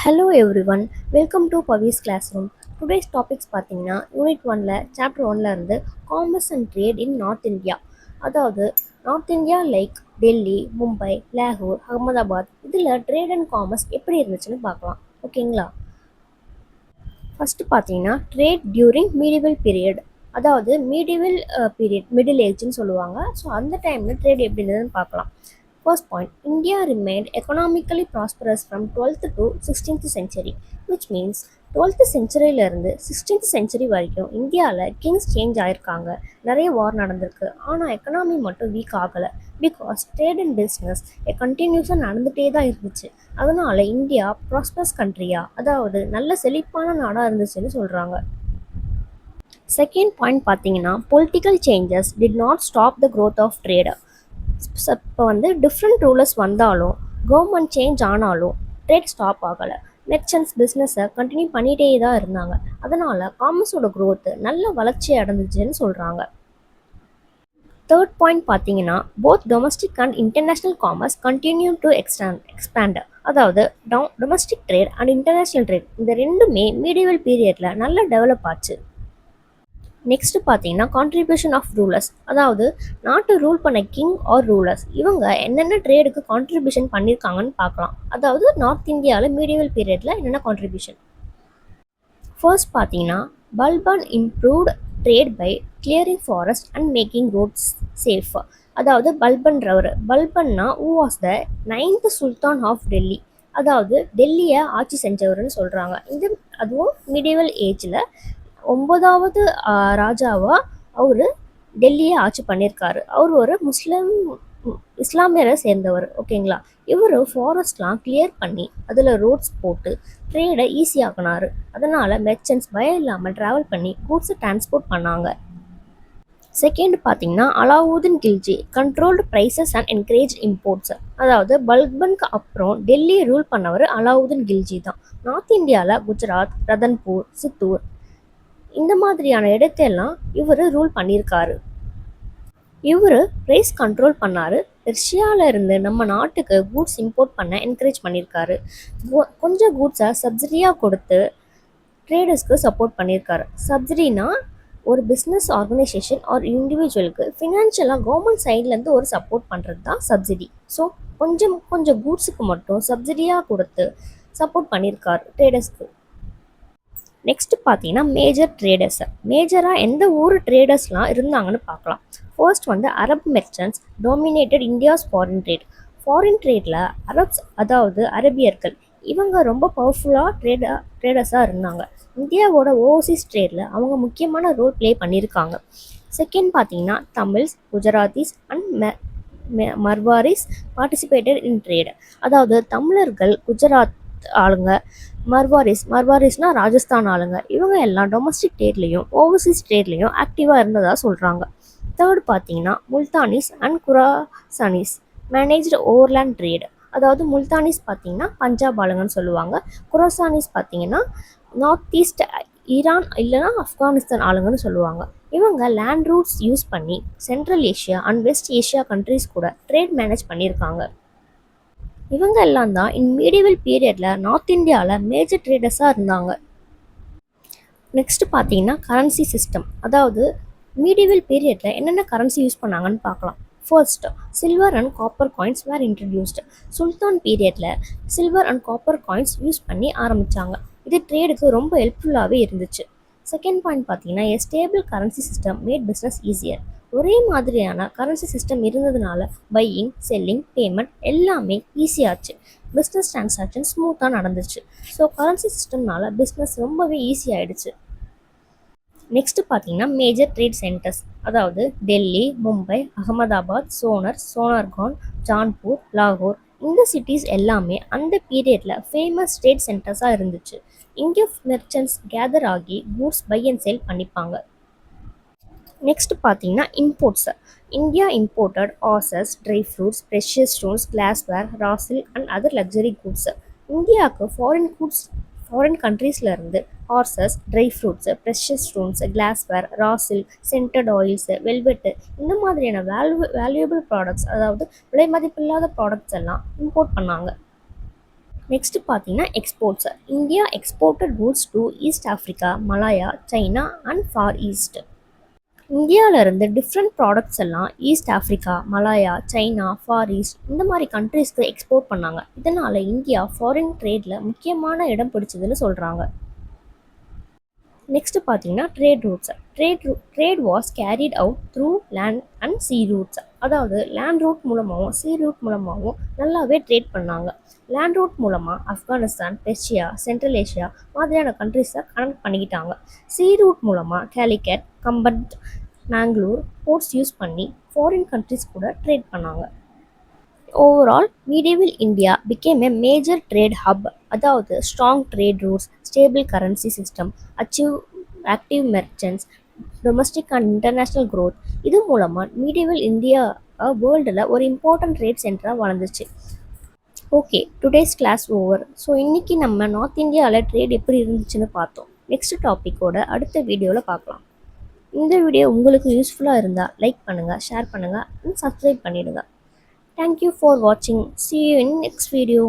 Hello everyone, welcome to Pavi's Classroom. Today's topics பார்த்தீங்கன்னா unit 1ல chapter 1ல இருந்து commerce and trade in north India. அதாவது north India like Delhi, Mumbai, லாகூர், அகமதாபாத் இதில் ட்ரேட் அண்ட் காமர்ஸ் எப்படி இருந்துச்சுன்னு பார்க்கலாம். ஓகேங்களா? ஃபஸ்ட்டு பார்த்தீங்கன்னா ட்ரேட் டியூரிங் மீடியவல் பீரியட். அதாவது மீடியவல் பீரியட் மிடில் ஏஜ்னு சொல்லுவாங்க. ஸோ அந்த டைமில் ட்ரேட் எப்படி இருந்ததுன்னு பார்க்கலாம். First point, India remained economically prosperous from 12th to 16th century, which means 12th centuryல இருந்து 16th century வரைக்கும் இந்தியாவில் கிங்ஸ் சேஞ்ச் ஆயிருக்காங்க. நிறைய வார் நடந்திருக்கு. ஆனால் எக்கனாமி மட்டும் வீக் ஆகலை. பிகாஸ் ட்ரேட் அண்ட் பிஸ்னஸ் கண்டினியூஸாக நடந்துகிட்டே தான் இருந்துச்சு. அதனால இந்தியா ப்ராஸ்பரஸ் கண்ட்ரியா, அதாவது நல்ல செழிப்பான நாடாக இருந்துச்சுன்னு சொல்கிறாங்க. செகண்ட் பாயிண்ட் பார்த்தீங்கன்னா political changes did not stop the growth of trade. இப்போ டிஃப்ரெண்ட் ரூலர்ஸ் வந்தாலும் கவர்மெண்ட் சேஞ்ச் ஆனாலும் ட்ரேட் ஸ்டாப் ஆகலை. மெர்ச்சன்ட்ஸ் பிஸ்னஸை கண்டினியூ பண்ணிகிட்டே தான் இருந்தாங்க. அதனால் காமர்ஸோட க்ரோத்து நல்ல வளர்ச்சி அடைஞ்சிச்சுன்னு சொல்கிறாங்க. தேர்ட் பாயிண்ட் பார்த்தீங்கன்னா both domestic and international commerce continue to expand. அதாவது domestic trade and international trade இந்த ரெண்டுமே மீடியவல் பீரியடில் நல்லா டெவலப் ஆச்சு. நெக்ஸ்ட் பார்த்தீங்கன்னா கான்ட்ரிபியூஷன் ஆஃப் ரூலர்ஸ். அதாவது நாட்டை ரூல் பண்ண கிங் ஆர் ரூலர்ஸ் இவங்க என்னென்ன ட்ரேடுக்கு கான்ட்ரிபியூஷன் பண்ணியிருக்காங்கன்னு பார்க்கலாம். அதாவது நார்த் இந்தியாவில் மீடியவல் பீரியடில் என்னென்ன கான்ட்ரிபியூஷன். ஃபர்ஸ்ட் பார்த்தீங்கன்னா Balban improved trade by clearing forest and making roads safe. அதாவது பல்பன்னா who was the 9th sultan of Delhi. அதாவது டெல்லியை ஆட்சி செஞ்சவர்னு சொல்கிறாங்க. அதுவும் மீடியவல் ஏஜில் 9வது ராஜாவாக அவர் டெல்லியை ஆட்சி பண்ணியிருக்காரு. அவர் ஒரு இஸ்லாமியரை சேர்ந்தவர். ஓகேங்களா? இவர் ஃபாரஸ்ட்லாம் கிளியர் பண்ணி அதில் ரோட்ஸ் போட்டு ட்ரேடை ஈஸியாக்கினார். அதனால் மெர்ச்சன்ட்ஸ் பயம் இல்லாமல் ட்ராவல் பண்ணி கூட்ஸை டிரான்ஸ்போர்ட் பண்ணாங்க. செகண்ட் பார்த்தீங்கன்னா Alauddin Khilji controlled prices and encourage imports. அதாவது பல்பனுக்கு அப்புறம் டெல்லி ரூல் பண்ணவர் அலாவுதீன் கில்ஜி தான். நார்த் இந்தியாவில் குஜராத், ரதன்பூர், சித்தூர் இந்த மாதிரியான இடத்தெல்லாம் இவர் ரூல் பண்ணியிருக்காரு. இவர் ப்ரைஸ் கண்ட்ரோல் பண்ணார். ரஷ்யாவில் இருந்து நம்ம நாட்டுக்கு கூட்ஸ் இம்போர்ட் பண்ண என்கரேஜ் பண்ணியிருக்காரு. கொஞ்சம் கூட்ஸை சப்சிடியாக கொடுத்து ட்ரேடர்ஸ்க்கு சப்போர்ட் பண்ணியிருக்காரு. சப்சிடினா ஒரு பிஸ்னஸ் ஆர்கனைசேஷன் ஆர் இண்டிவிஜுவலுக்கு ஃபினான்ஷியலாக கவர்மெண்ட் சைட்லேருந்து ஒரு சப்போர்ட் பண்ணுறது தான் சப்சிடி. ஸோ கொஞ்சம் கூட்ஸுக்கு மட்டும் சப்சிடியாக கொடுத்து சப்போர்ட் பண்ணியிருக்காரு ட்ரேடர்ஸ்க்கு. நெக்ஸ்ட் பார்த்தீங்கன்னா மேஜர் ட்ரேடர்ஸ். மேஜராக எந்த ஊர் ட்ரேடர்ஸ்லாம் இருந்தாங்கன்னு பார்க்கலாம். First Arab merchants dominated India's foreign trade. Foreign ட்ரேடில் அரப்ஸ், அதாவது அரபியர்கள் இவங்க ரொம்ப பவர்ஃபுல்லாக ட்ரேடர்ஸாக இருந்தாங்க. இந்தியாவோட ஓவர்சீஸ் ட்ரேடில் அவங்க முக்கியமான ரோல் ப்ளே பண்ணியிருக்காங்க. செகண்ட் பார்த்தீங்கன்னா Tamils, Gujaratis and Marwaris participated in trade. அதாவது தமிழர்கள், குஜராத் ஆளுங்க, மர்வாரிஸ்னா ராஜஸ்தான் ஆளுங்க, இவங்க எல்லாம் டொமஸ்டிக் ட்ரேட்லேயும் ஓவர்சீஸ் ட்ரேட்லேயும் ஆக்டிவாக இருந்ததாக சொல்கிறாங்க. தேர்ட் பார்த்தீங்கன்னா முல்தானிஸ் அண்ட் குராசானிஸ் மேனேஜ்டு ஓவர்லேண்ட் ட்ரேட். அதாவது முல்தானிஸ் பார்த்தீங்கன்னா பஞ்சாப் ஆளுங்கன்னு சொல்லுவாங்க. குராசானிஸ் பார்த்தீங்கன்னா நார்த் ஈஸ்ட் ஈரான் இல்லைனா ஆப்கானிஸ்தான் ஆளுங்கன்னு சொல்லுவாங்க. இவங்க லேண்ட் ரூட்ஸ் யூஸ் பண்ணி central Asia and west Asia countries கூட ட்ரேட் மேனேஜ் பண்ணியிருக்காங்க. இவங்க எல்லாம் தான் இன் மீடியவல் பீரியடில் நார்த் இந்தியாவில் மேஜர் ட்ரேடர்ஸாக இருந்தாங்க. நெக்ஸ்ட் பார்த்தீங்கன்னா கரன்சி சிஸ்டம். அதாவது மீடியவல் பீரியடில் என்னென்ன கரன்சி யூஸ் பண்ணாங்கன்னு பார்க்கலாம். First silver and copper coins were introduced. Sultan பீரியடில் silver and copper coins use பண்ணி ஆரம்பித்தாங்க. இது ட்ரேடுக்கு ரொம்ப ஹெல்ப்ஃபுல்லாகவே இருந்துச்சு. செகண்ட் பாயிண்ட் பார்த்தீங்கன்னா a stable currency system made business easier. ஒரே மாதிரியான கரன்சி சிஸ்டம் இருந்ததுனால பையிங், செல்லிங், பேமெண்ட் எல்லாமே ஈஸியாச்சு. பிஸ்னஸ் டிரான்சாக்ஷன் ஸ்மூத்தாக நடந்துச்சு. ஸோ கரன்சி சிஸ்டம்னால பிஸ்னஸ் ரொம்பவே ஈஸி ஆகிடுச்சு. நெக்ஸ்ட் பார்த்தீங்கன்னா மேஜர் ட்ரேட் சென்டர்ஸ். அதாவது டெல்லி, மும்பை, அகமதாபாத், சோனார்கான், ஜான்பூர், லாகூர் இந்த சிட்டிஸ் எல்லாமே அந்த பீரியடில் ஃபேமஸ் ட்ரேட் சென்டர்ஸாக இருந்துச்சு. இங்கே மெர்ச்சன்ட்ஸ் கேதர் ஆகி கூட்ஸ் பை அண்ட் சேல் பண்ணிப்பாங்க. நெக்ஸ்ட் பார்த்தீங்கன்னா imports. India imported horses, dry fruits, precious stones, glassware, raw silk and other luxury goods. இந்தியாவுக்கு ஃபாரின் கண்ட்ரீஸ்லேருந்து horses, dry fruits, precious stones, glassware, raw silk, scented oils, velvet இந்த மாதிரியான valuable products, அதாவது விலை மதிப்பில்லாத products எல்லாம் import பண்ணாங்க. Next பார்த்தீங்கன்னா exports. India exported goods to East Africa, Malaya, China and Far East. இந்தியாவிலேருந்து டிஃப்ரெண்ட் ப்ராடக்ட்ஸ் எல்லாம் East Africa, Malaya, China, Far East இந்த மாதிரி கண்ட்ரீஸ்க்கு எக்ஸ்போர்ட் பண்ணாங்க. இதனால் இந்தியா ஃபாரின் ட்ரேடில் முக்கியமான இடம் பிடிச்சதுன்னு சொல்கிறாங்க. நெக்ஸ்ட் பார்த்தீங்கன்னா trade routes. Trade was carried out through land and sea routes. அதாவது லேண்ட் ரூட் மூலமாகவும் சீ ரூட் மூலமாகவும் நல்லாவே ட்ரேட் பண்ணாங்க. லேண்ட் ரூட் மூலமாக ஆப்கானிஸ்தான், ரஷ்யா, சென்ட்ரல் ஏஷியா மாதிரியான கண்ட்ரிஸை கனெக்ட் பண்ணிக்கிட்டாங்க. சீ ரூட் மூலமாக கேலிக்கட், கம்பட், மேங்களூர் போர்ட்ஸ் யூஸ் பண்ணி ஃபாரின் கண்ட்ரிஸ் கூட ட்ரேட் பண்ணாங்க. Overall, medieval India became a major trade hub, அதாவது strong trade routes, stable currency system, active merchants, domestic and international growth. இது மூலமாக medieval India வேர்ல்டில் ஒரு இம்பார்ட்டன்ட் ட்ரேட் சென்டராக வளர்ந்துச்சு. Okay, today's class over. So இன்றைக்கி நம்ம நார்த் இந்தியாவில் ட்ரேட் எப்படி இருந்துச்சுன்னு பார்த்தோம். நெக்ஸ்ட் டாப்பிக்கோட அடுத்த வீடியோவில் பார்க்கலாம். இந்த வீடியோ உங்களுக்கு யூஸ்ஃபுல்லாக இருந்தால் லைக் பண்ணுங்கள், ஷேர் பண்ணுங்கள் அண்ட் சப்ஸ்கிரைப் பண்ணிவிடுங்க. Thank you for watching. See you in next video.